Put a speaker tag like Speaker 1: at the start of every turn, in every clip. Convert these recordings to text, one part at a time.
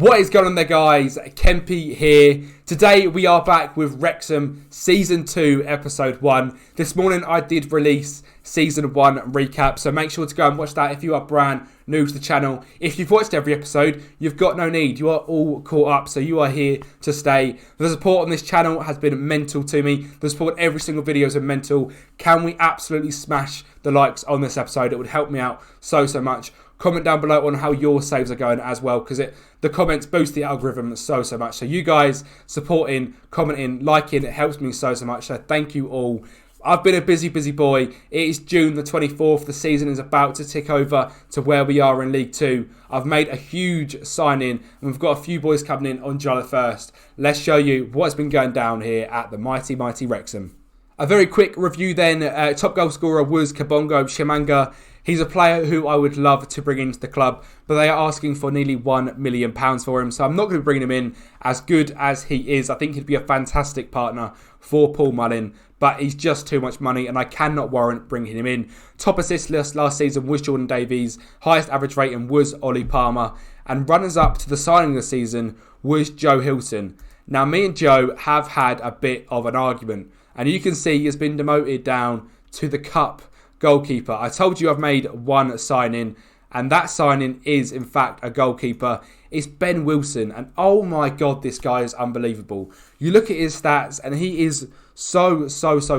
Speaker 1: What is going on there, guys? Kempy here. Today we are back with Wrexham Season 2 Episode 1. This morning I did release Season 1 recap, so make sure to go and watch that if you are brand new to the channel. If you've watched every episode, you've got no need. You are all caught up, so you are here to stay. The support on this channel has been mental to me. The support on every single video has been mental. Can we absolutely smash the likes on this episode? It would help me out so much. Comment down below on how your saves are going as well, because the comments boost the algorithm so much. So you guys supporting, commenting, liking, it helps me so much. So thank you all. I've been a busy boy. It is June the 24th. The season is about to tick over to where we are in League 2. I've made a huge sign-in, and we've got a few boys coming in on July the 1st. Let's show you what's been going down here at the mighty Wrexham. A very quick review then. Top goal scorer was Kabongo Shimanga. He's a player who I would love to bring into the club, but they are asking for nearly £1 million for him, so I'm not going to be bringing him in. As good as he is, I think he'd be a fantastic partner for Paul Mullin, but he's just too much money and I cannot warrant bringing him in. Top assist list last season was Jordan Davies, highest average rating was Ollie Palmer, and runners-up to the signing of the season was Joe Hilton. Now, me and Joe have had a bit of an argument, and you can see he has been demoted down to the Cup goalkeeper. I told you I've made one signing, and that signing is in fact a goalkeeper. It's Ben Wilson, and oh my god, this guy is unbelievable. You look at his stats and he is so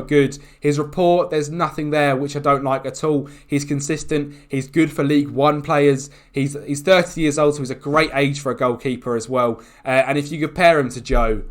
Speaker 1: good. His report, there's nothing there which I don't like at all. He's consistent, he's good for League 1 players, he's 30 years old, so he's a great age for a goalkeeper as well. And if you compare him to Joe,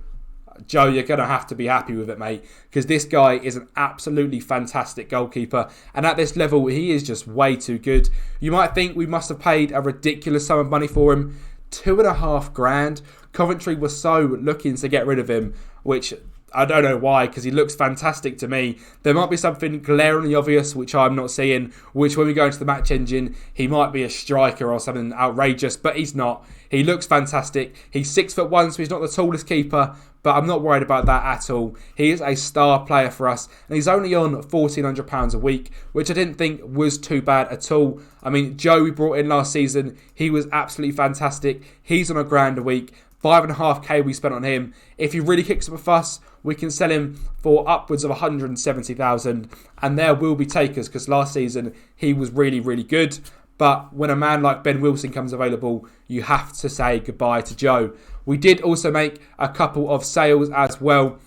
Speaker 1: you're going to have to be happy with it, mate, because this guy is an absolutely fantastic goalkeeper, and at this level he is just way too good. You might think we must have paid a ridiculous sum of money for him, £2.5 grand. Coventry was so looking to get rid of him, which I don't know why, because he looks fantastic to me. There might be something glaringly obvious which I'm not seeing, which when we go into the match engine, he might be a striker or something outrageous, but he's not. He looks fantastic. He's 6'1", so he's not the tallest keeper, but I'm not worried about that at all. He is a star player for us, and he's only on £1,400 a week, which I didn't think was too bad at all. I mean, Joe we brought in last season, he was absolutely fantastic. He's on £1,000 a week. 5.5k we spent on him. If he really kicks up a fuss, we can sell him for upwards of 170,000, and there will be takers, because last season he was really good. But when a man like Ben Wilson comes available, you have to say goodbye to Joe. We did also make a couple of sales as well.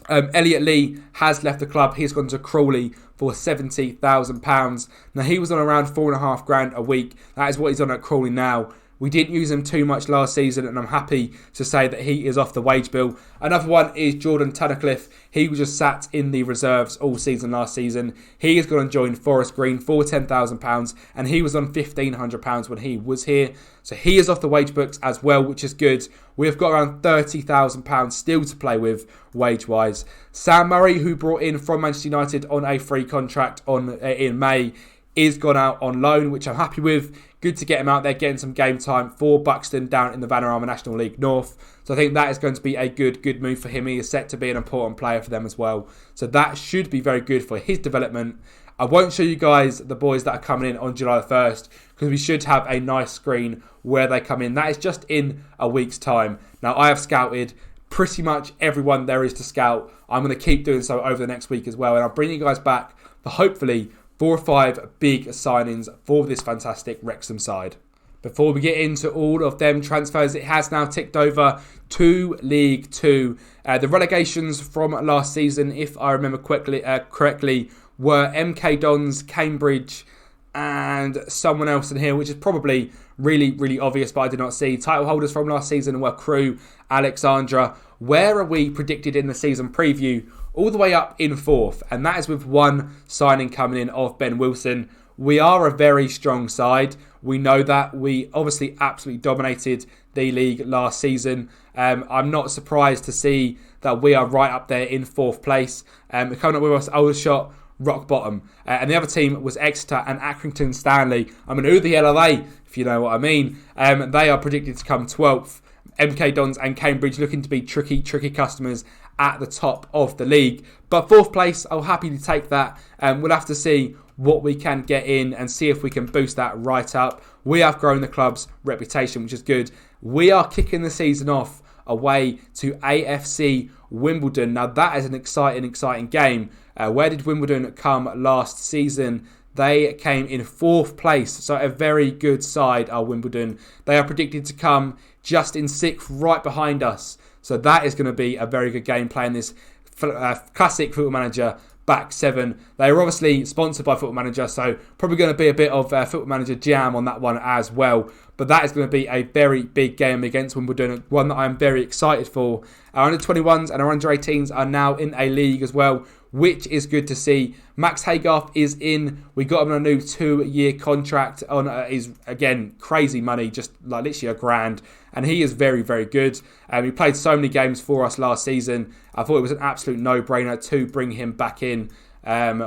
Speaker 1: Elliot Lee has left the club. He's gone to Crawley for £70,000. Now, he was on around £4.5 grand a week. That is what he's on at Crawley now. We didn't use him too much last season, and I'm happy to say that he is off the wage bill. Another one is Jordan Tunnicliffe. He was just sat in the reserves all season last season. He is going to join Forest Green for £10,000, and he was on £1,500 when he was here. So he is off the wage books as well, which is good. We've got around £30,000 still to play with wage-wise. Sam Murray, who brought in from Manchester United on a free contract in May, is gone out on loan, which I'm happy with. Good to get him out there, getting some game time for Buxton down in the Vanarama National League North. So I think that is going to be a good move for him. He is set to be an important player for them as well. So that should be very good for his development. I won't show you guys the boys that are coming in on July the 1st, because we should have a nice screen where they come in. That is just in a week's time. Now, I have scouted pretty much everyone there is to scout. I'm going to keep doing so over the next week as well, and I'll bring you guys back for hopefully 4 or 5 big signings for this fantastic Wrexham side. Before we get into all of them transfers, it has now ticked over to League 2. The relegations from last season, if I remember correctly, were MK Dons, Cambridge, and someone else in here, which is probably really obvious, but I did not see. Title holders from last season were Crewe, Alexandra. Where are we predicted in the season preview? All the way up in 4th, and that is with one signing coming in of Ben Wilson. We are a very strong side. We know that. We obviously absolutely dominated the league last season. I'm not surprised to see that we are right up there in 4th place. Coming up with us, Aldershot, rock bottom. And the other team was Exeter and Accrington Stanley. I mean, who the hell are they, if you know what I mean? They are predicted to come 12th. MK Dons and Cambridge looking to be tricky customers at the top of the league. But 4th place, I'll happily take that. We'll have to see what we can get in and see if we can boost that right up. We have grown the club's reputation, which is good. We are kicking the season off away to AFC Wimbledon. Now that is an exciting game. Where did Wimbledon come last season? They came in 4th place, so a very good side are Wimbledon. They are predicted to come just in 6th, right behind us. So that is going to be a very good game, playing this classic Football Manager back 7. They are obviously sponsored by Football Manager, so probably going to be a bit of Football Manager jam on that one as well. But that is going to be a very big game against Wimbledon, one that I'm very excited for. Our under-21s and our under-18s are now in a league as well, which is good to see. Max Haygarth is in. We got him on a new 2-year contract on his, again, crazy money, just like literally £1,000. And he is very, very good. He played so many games for us last season. I thought it was an absolute no-brainer to bring him back in,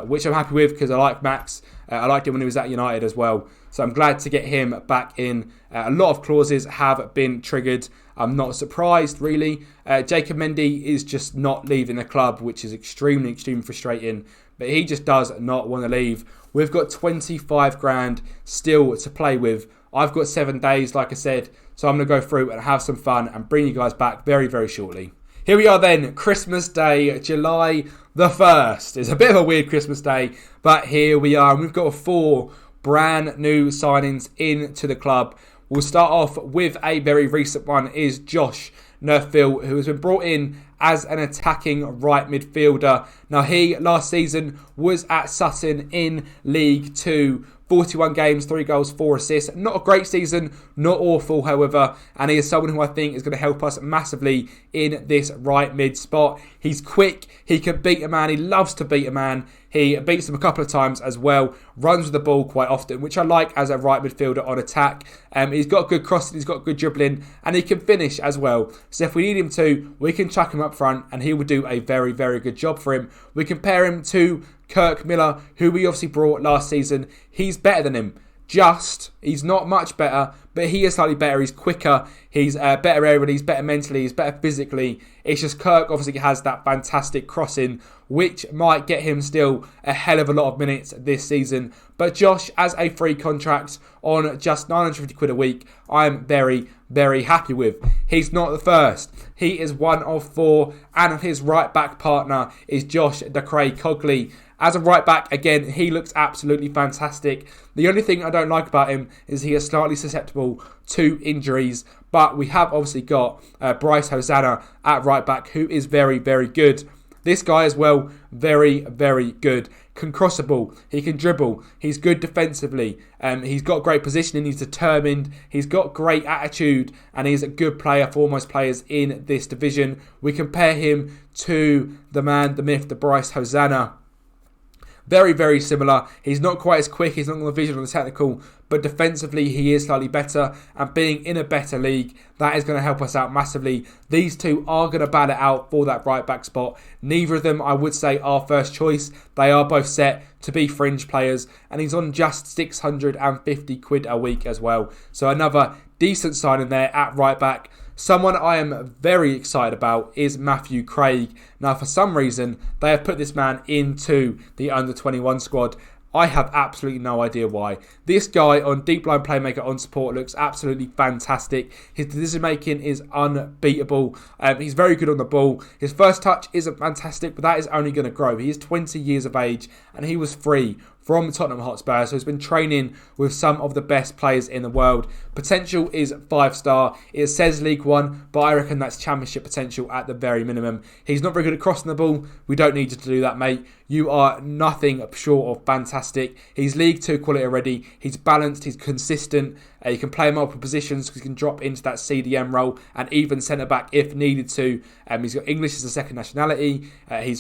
Speaker 1: which I'm happy with because I like Max. I liked him when he was at United as well. So I'm glad to get him back in. A lot of clauses have been triggered. I'm not surprised, really. Jacob Mendy is just not leaving the club, which is extremely frustrating. But he just does not want to leave. We've got 25 grand still to play with. I've got 7 days, like I said. So I'm going to go through and have some fun and bring you guys back very, very shortly. Here we are then, Christmas Day, July the 1st. It's a bit of a weird Christmas day, but here we are. And we've got 4 brand new signings into the club. We'll start off with a very recent one, is Josh Nerfield, who has been brought in as an attacking right midfielder. Now he, last season, was at Sutton in League 2. 41 games, 3 goals, 4 assists. Not a great season, not awful, however. And he is someone who I think is going to help us massively in this right mid spot. He's quick, he can beat a man, he loves to beat a man. He beats them a couple of times as well. Runs with the ball quite often, which I like as a right midfielder on attack. He's got good crossing, he's got good dribbling, and he can finish as well. So if we need him to, we can chuck him up front, and he will do a very, very good job for him. We compare him to Kirk Miller, who we obviously brought last season. He's better than him. He's not much better, but he is slightly better. He's quicker, he's better aerially, he's better mentally, he's better physically. It's just Kirk obviously has that fantastic crossing, which might get him still a hell of a lot of minutes this season. But Josh, as a free contract on just 950 quid a week, I'm very, very happy with. He's not the first. He is one of 4, and his right back partner is Josh Cogley. As a right back, again, he looks absolutely fantastic. The only thing I don't like about him is he is slightly susceptible to injuries. But we have obviously got Bryce Hosanna at right back, who is very, very good. This guy as well, very, very good. Can cross a ball, he can dribble, he's good defensively, he's got great positioning, he's determined, he's got great attitude, and he's a good player for most players in this division. We compare him to the man, the myth, the Bryce Hosanna. Very, very similar. He's not quite as quick, he's not got the vision or the technical, but defensively he is slightly better, and being in a better league, that is going to help us out massively. These two are going to battle it out for that right back spot. Neither of them, I would say, are first choice. They are both set to be fringe players, and he's on just 650 quid a week as well. So another decent signing there at right back. Someone I am very excited about is Matthew Craig. Now, for some reason, they have put this man into the under-21 squad. I have absolutely no idea why. This guy on deep line playmaker on support looks absolutely fantastic. His decision making is unbeatable. He's very good on the ball. His first touch isn't fantastic, but that is only going to grow. He is 20 years of age, and he was free from Tottenham Hotspur, so he's been training with some of the best players in the world. Potential is 5-star. It says League 1, but I reckon that's Championship potential at the very minimum. He's not very good at crossing the ball. We don't need you to do that, mate. You are nothing short of fantastic. He's League 2 quality already. He's balanced, he's consistent. You can play multiple positions because he can drop into that CDM role and even centre-back if needed to. He's got English as a second nationality. He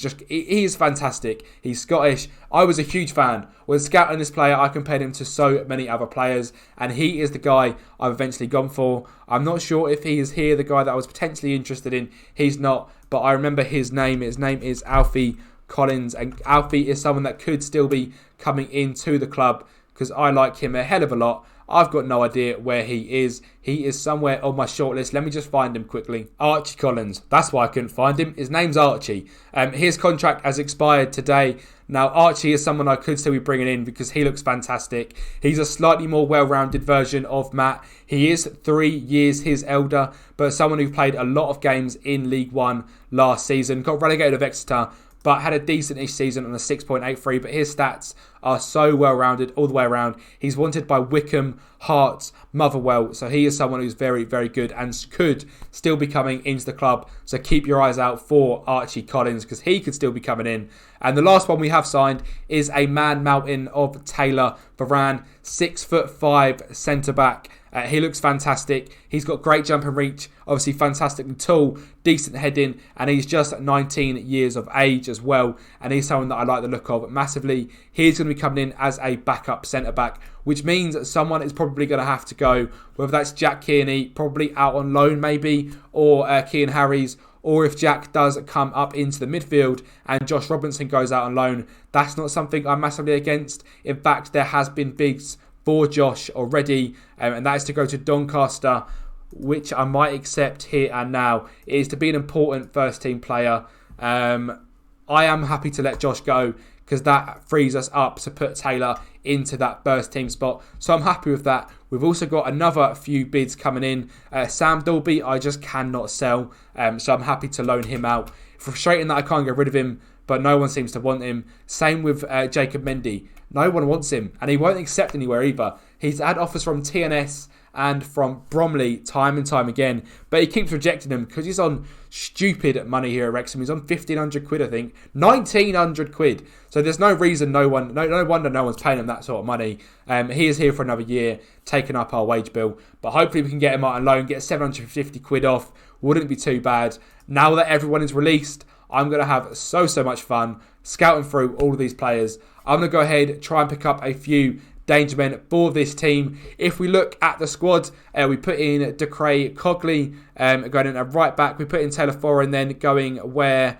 Speaker 1: is fantastic. He's Scottish. I was a huge fan. When scouting this player, I compared him to so many other players, and he is the guy I've eventually gone for. I'm not sure if he is here, the guy that I was potentially interested in. He's not, but I remember his name. His name is Alfie Collins, and Alfie is someone that could still be coming into the club. because I like him a hell of a lot. I've got no idea where he is. He is somewhere on my shortlist. Let me just find him quickly. Archie Collins. That's why I couldn't find him. His name's Archie. His contract has expired today. Now, Archie is someone I could still be bringing in because he looks fantastic. He's a slightly more well-rounded version of Matt. He is 3 years his elder, but someone who played a lot of games in League One last season. Got relegated with Exeter, but had a decent-ish season on a 6.83. But his stats are so well-rounded all the way around. He's wanted by Wycombe, Hearts, Motherwell. So he is someone who's very, very good and could still be coming into the club. So keep your eyes out for Archie Collins because he could still be coming in. And the last one we have signed is a man mountain of Taylor Varane, 6'5" centre-back. He looks fantastic. He's got great jump and reach, obviously fantastically tall, decent heading, and he's just 19 years of age as well. And he's someone that I like the look of massively. He's going to be coming in as a backup centre-back, which means that someone is probably going to have to go, whether that's Jack Kearney, probably out on loan maybe, or Kean Harries, or if Jack does come up into the midfield and Josh Robinson goes out on loan, that's not something I'm massively against. In fact, there has been bids for Josh already, and that is to go to Doncaster, which I might accept here and now. It is to be an important first team player. I am happy to let Josh go because that frees us up to put Taylor into that first team spot. So I'm happy with that. We've also got another few bids coming in. Sam Dolby, I just cannot sell. So I'm happy to loan him out. Frustrating that I can't get rid of him, but no one seems to want him. Same with Jacob Mendy. No one wants him, and he won't accept anywhere either. He's had offers from TNS and from Bromley time and time again, but he keeps rejecting them because he's on stupid money here at Wrexham. He's on 1,500 quid, I think. 1,900 quid. So there's no reason no wonder no one's paying him that sort of money. He is here for another year, taking up our wage bill, but hopefully we can get him out on loan, get 750 quid off. Wouldn't be too bad. Now that everyone is released, I'm going to have so much fun scouting through all of these players. I'm going to go ahead, try and pick up a few danger men for this team. If we look at the squad, we put in Decray Cogley going in at right back. We put in Taylor Foran then going where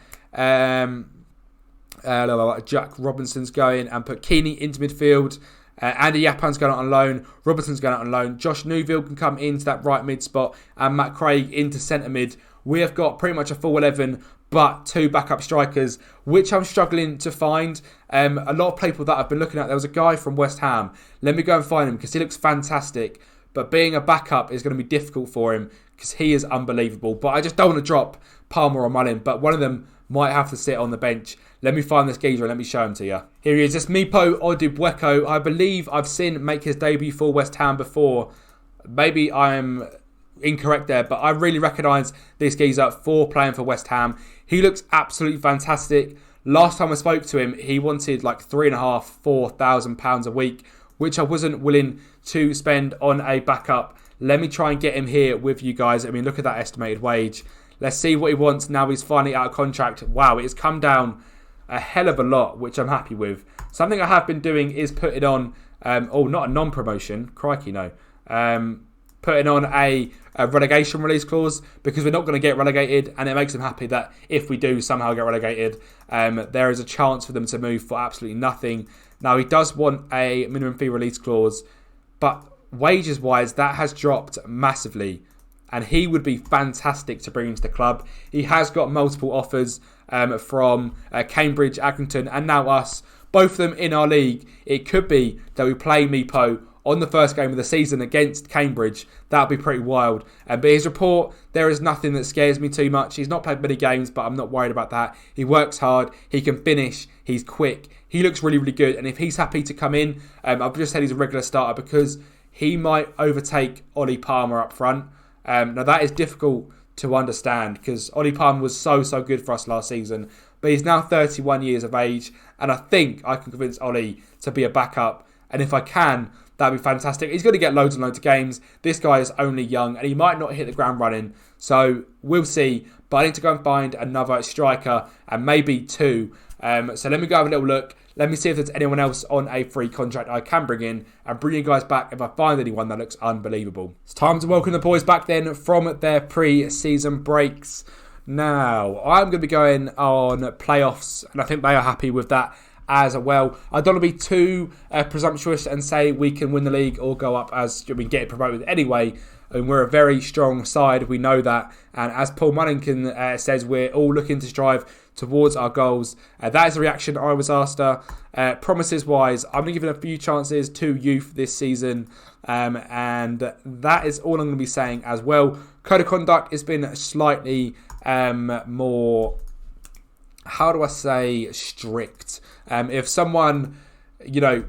Speaker 1: Jack Robinson's going, and put Keeney into midfield. Andy Yappan's going out on loan. Robertson's going out on loan. Josh Newville can come into that right mid spot, and Matt Craig into centre mid. We have got pretty much a full 11, but 2 backup strikers, which I'm struggling to find. A lot of people that I've been looking at, there was a guy from West Ham. Let me go and find him because he looks fantastic. But being a backup is going to be difficult for him because he is unbelievable. But I just don't want to drop Palmer or Mullin, but one of them might have to sit on the bench. Let me find this geezer and let me show him to you. Here he is. It's Mipo Odubweko. I believe I've seen make his debut for West Ham before. Maybe I'm incorrect there, but I really recognise this geezer for playing for West Ham. He looks absolutely fantastic. Last time I spoke to him, he wanted like £3,500–4,000 a week, which I wasn't willing to spend on a backup. Let me try and get him here with you guys. I mean, look at that estimated wage. Let's see what he wants now he's finally out of contract. Wow, it's come down a hell of a lot, which I'm happy with. Something I have been doing is putting on, not a non-promotion, crikey no, putting on a relegation release clause because we're not going to get relegated, and it makes him happy that if we do somehow get relegated, there is a chance for them to move for absolutely nothing. Now, he does want a minimum fee release clause, but wages-wise, that has dropped massively, and he would be fantastic to bring into the club. He has got multiple offers from Cambridge, Accrington, and now us, both of them in our league. It could be that we play Mipo on the first game of the season against Cambridge. That would be pretty wild. But his report, there is nothing that scares me too much. He's not played many games, but I'm not worried about that. He works hard. He can finish. He's quick. He looks really, really good. And if he's happy to come in, I've just said he's a regular starter because he might overtake Ollie Palmer up front. Now, that is difficult to understand because Ollie Palmer was so good for us last season. But he's now 31 years of age. And I think I can convince Ollie to be a backup. And if I can, that'd be fantastic. He's going to get loads and loads of games. This guy is only young and he might not hit the ground running. So we'll see. But I need to go and find another striker and maybe 2. So let me go have a little look. Let me see if there's anyone else on a free contract I can bring in and bring you guys back if I find anyone that looks unbelievable. It's time to welcome the boys back then from their pre-season breaks. Now, I'm going to be going on playoffs and I think they are happy with that as well. I don't want to be too presumptuous and say we can win the league or go up as we get promoted anyway. And we're a very strong side, we know that. And as Paul Mullington says, we're all looking to strive towards our goals. That is the reaction I was after. Promises-wise, I'm going to give it a few chances to youth this season. And that is all I'm going to be saying as well. Code of conduct has been slightly more, how do I say, strict. If someone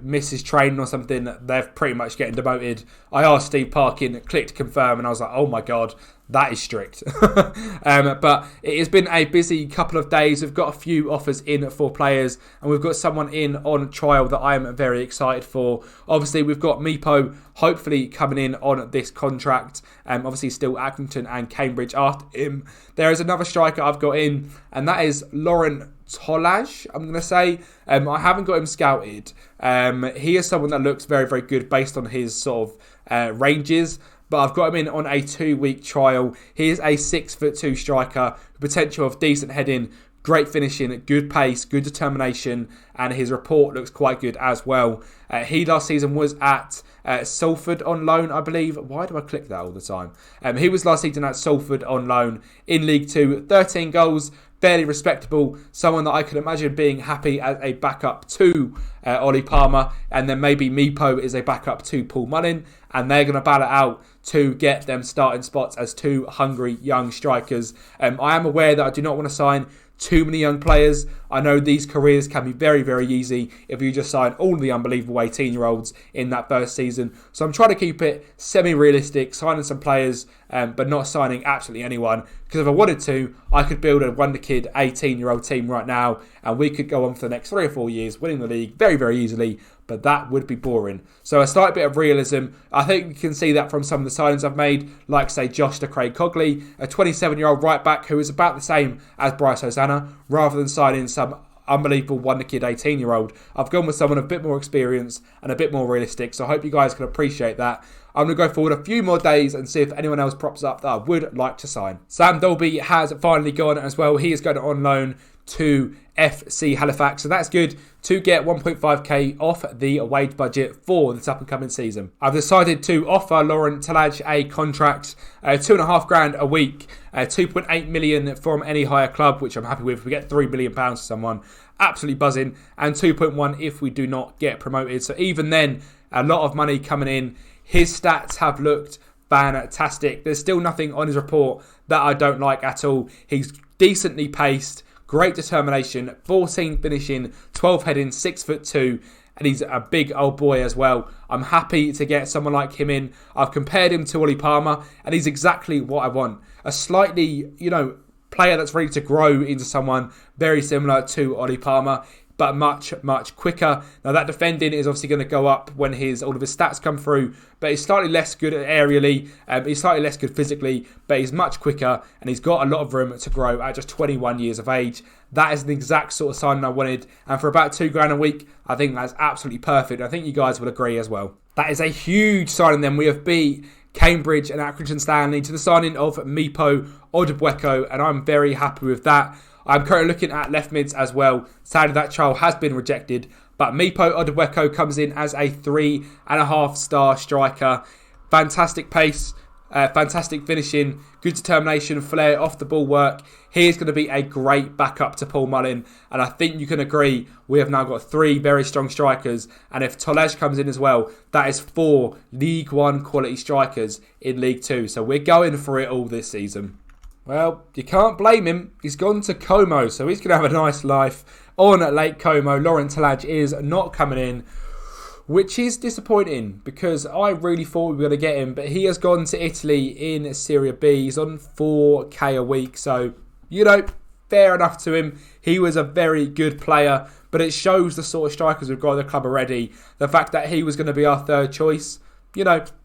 Speaker 1: misses training or something, they're pretty much getting demoted. I asked Steve Parkin, clicked confirm, and I was like, oh my God, that is strict. But it has been a busy couple of days. We've got a few offers in for players, and we've got someone in on trial that I am very excited for. Obviously, we've got Meepo hopefully coming in on this contract. Obviously, still Accrington and Cambridge after him. There is another striker I've got in, and that is Laurent Tolaj, I'm going to say. I haven't got him scouted. He is someone that looks very, very good based on his sort of ranges. But I've got him in on a 2-week trial. He is a 6'2" striker, potential of decent heading, great finishing, good pace, good determination, and his report looks quite good as well. He last season was at Salford on loan, I believe. Why do I click that all the time? He was last season at Salford on loan in League 2, 13 goals, fairly respectable, someone that I could imagine being happy as a backup to Ollie Palmer, and then maybe Meepo is a backup to Paul Mullin, and they're going to battle it out to get them starting spots as two hungry young strikers. I am aware that I do not want to sign too many young players. I know these careers can be very, very easy if you just sign all the unbelievable 18-year-olds in that first season. So I'm trying to keep it semi-realistic, signing some players, but not signing absolutely anyone. Because if I wanted to, I could build a wonder kid 18-year-old team right now, and we could go on for the next 3 or 4 years, winning the league very, very easily. But that would be boring. So a slight bit of realism. I think you can see that from some of the signings I've made, like, say, Josh to Craig Cogley, a 27-year-old right-back who is about the same as Bryce Hosanna, rather than signing some unbelievable wonder kid 18-year-old. I've gone with someone a bit more experienced and a bit more realistic, so I hope you guys can appreciate that. I'm going to go forward a few more days and see if anyone else props up that I would like to sign. Sam Dolby has finally gone as well. He is going on loan to FC Halifax, so that's good to get 1.5k off the wage budget for this up and coming season. I've decided to offer Laurent Tolaj a contract, £2,500 a week, 2.8 million from any higher club, which I'm happy with. We get £3 million for someone, absolutely buzzing, and 2.1 if we do not get promoted. So even then, a lot of money coming in. His stats have looked fantastic. There's still nothing on his report that I don't like at all. He's decently paced, great determination, 14 finishing, 12 heading, 6'2", and he's a big old boy as well. I'm happy to get someone like him in. I've compared him to Ollie Palmer, and he's exactly what I want. A slightly, player that's ready to grow into someone very similar to Ollie Palmer, but much, much quicker. Now, that defending is obviously going to go up when all of his stats come through, but he's slightly less good aerially, he's slightly less good physically, but he's much quicker, and he's got a lot of room to grow at just 21 years of age. That is the exact sort of signing I wanted, and for about £2,000 a week, I think that's absolutely perfect. I think you guys will agree as well. That is a huge signing then. We have beat Cambridge and Accrington Stanley to the signing of Meepo Odubweko, and I'm very happy with that. I'm currently looking at left mids as well. Sadly, that trial has been rejected. But Meepo Odubweko comes in as a 3.5-star striker. Fantastic pace, fantastic finishing, good determination, flair, off the ball work. He is going to be a great backup to Paul Mullin. And I think you can agree we have now got 3 very strong strikers. And if Tolaj comes in as well, that is 4 League 1 quality strikers in League 2. So we're going for it all this season. Well, you can't blame him. He's gone to Como, so he's going to have a nice life on Lake Como. Laurent Tolaj is not coming in, which is disappointing because I really thought we were going to get him, but he has gone to Italy in Serie B. He's on 4k a week, so, fair enough to him. He was a very good player, but it shows the sort of strikers we've got at the club already. The fact that he was going to be our third choice.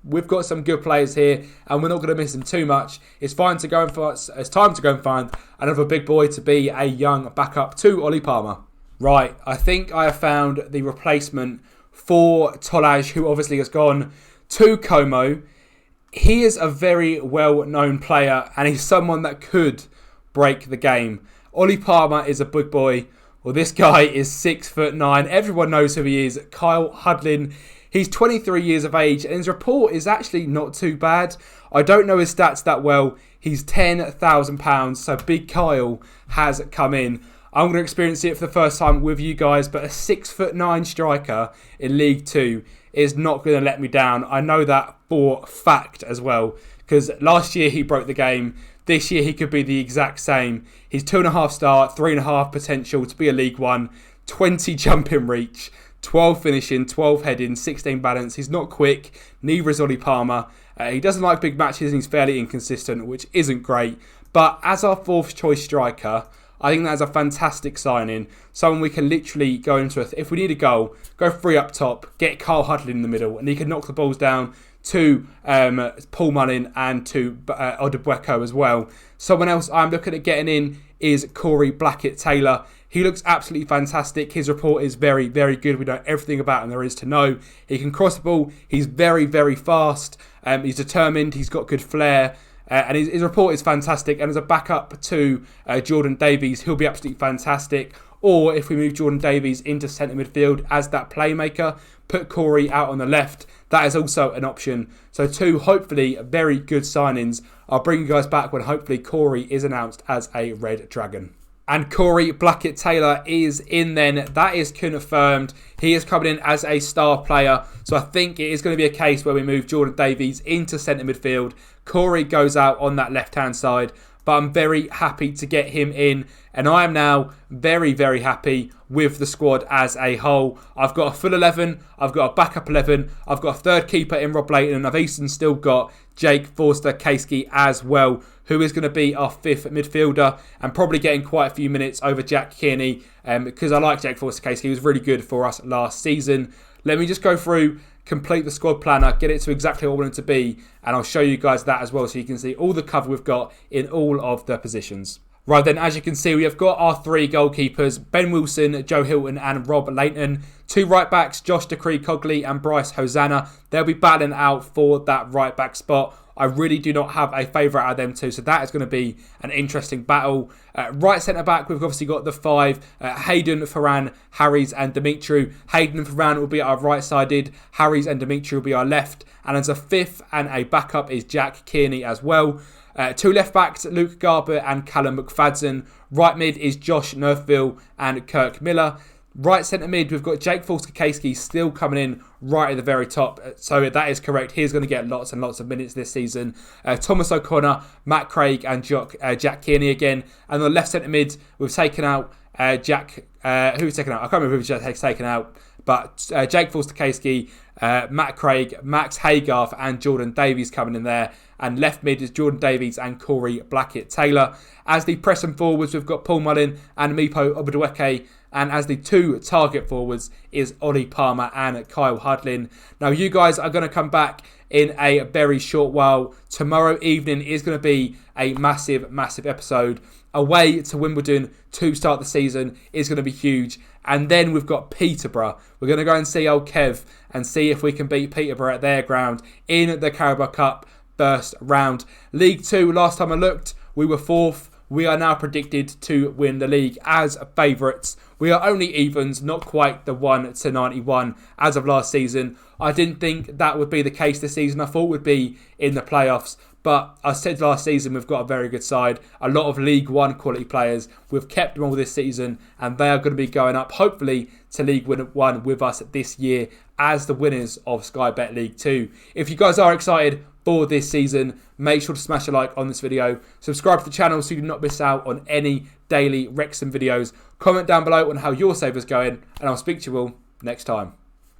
Speaker 1: We've got some good players here, and we're not going to miss them too much. It's time to go and find another big boy to be a young backup to Ollie Palmer. Right, I think I have found the replacement for Tolaj, who obviously has gone to Como. He is a very well-known player, and he's someone that could break the game. Ollie Palmer is a big boy. Well, this guy is 6'9". Everyone knows who he is. Kyle Hudlin. He's 23 years of age, and his report is actually not too bad. I don't know his stats that well. He's £10,000, so Big Kyle has come in. I'm going to experience it for the first time with you guys, but a 6'9" striker in League 2 is not going to let me down. I know that for fact as well, because last year he broke the game. This year he could be the exact same. He's 2.5 star, 3.5 potential to be a League 1, 20 jumping reach, 12 finishing, 12 heading, 16 balance. He's not quick, neither is Ollie Palmer. He doesn't like big matches and he's fairly inconsistent, which isn't great. But as our 4th choice striker, I think that's a fantastic signing. Someone we can literally go into, if we need a goal, go 3 up top, get Kyle Hudlin in the middle, and he can knock the balls down to Paul Mullin and to Odebueko as well. Someone else I'm looking at getting in is Corey Blackett-Taylor. He looks absolutely fantastic. His report is very, very good. We know everything about him there is to know. He can cross the ball. He's very, very fast. He's determined. He's got good flair. And his report is fantastic. And as a backup to Jordan Davies, he'll be absolutely fantastic. Or if we move Jordan Davies into centre midfield as that playmaker, put Corey out on the left, that is also an option. So 2 hopefully very good signings. I'll bring you guys back when hopefully Corey is announced as a Red Dragon. And Corey Blackett-Taylor is in then. That is confirmed. He is coming in as a star player. So I think it is going to be a case where we move Jordan Davies into centre midfield. Corey goes out on that left-hand side. But I'm very happy to get him in. And I am now very, very happy with the squad as a whole. I've got a full 11. I've got a backup 11. I've got a third keeper in Rob Layton. And I've even still got Jake Forster-Kasky as well, who is going to be our 5th midfielder and probably getting quite a few minutes over Jack Kearney because I like Jake Forster-Kasky. He was really good for us last season. Let me just go through, complete the squad planner, get it to exactly what I want it to be, and I'll show you guys that as well so you can see all the cover we've got in all of the positions. Right then, as you can see, we have got our 3 goalkeepers, Ben Wilson, Joe Hilton and Rob Layton. 2 right backs, Josh Decree Cogley and Bryce Hosanna. They'll be battling out for that right back spot. I really do not have a favourite out of them 2, so that is going to be an interesting battle. Right centre-back, we've obviously got the 5, Hayden, Ferran, Harries and Dimitru. Hayden and Ferran will be our right-sided, Harries and Dimitru will be our left. And as a 5th and a backup is Jack Kearney as well. 2 left-backs, Luke Garber and Callum McFadden. Right mid is Josh Nerfville and Kirk Miller. Right centre mid, we've got Jake Forster-Kasky still coming in right at the very top. So that is correct. He's going to get lots and lots of minutes this season. Thomas O'Connor, Matt Craig and Jack Kearney again. And on the left centre mid, we've taken out Jack... who's taken out? I can't remember who Jack's taken out. But Jake Forster-Kasky, Matt Craig, Max Haygarth and Jordan Davies coming in there. And left mid is Jordan Davies and Corey Blackett-Taylor. As the pressing forwards, we've got Paul Mullin and Mipo Obedueke. And as the 2 target forwards is Ollie Palmer and Kyle Hudlin. Now you guys are going to come back in a very short while. Tomorrow evening is going to be a massive, massive episode. Away to Wimbledon to start the season is going to be huge. And then we've got Peterborough. We're going to go and see old Kev and see if we can beat Peterborough at their ground in the Carabao Cup first round. League 2, last time I looked, we were 4th. We are now predicted to win the league as favourites. We are only evens, not quite the 1 to 91 as of last season. I didn't think that would be the case this season. I thought we'd be in the playoffs. But I said last season we've got a very good side. A lot of League 1 quality players. We've kept them all this season. And they are going to be going up, hopefully, to League 1 with us this year as the winners of Sky Bet League 2. If you guys are excited for this season, make sure to smash a like on this video. Subscribe to the channel so you do not miss out on any daily Wrexham videos. Comment down below on how your save is going. And I'll speak to you all next time.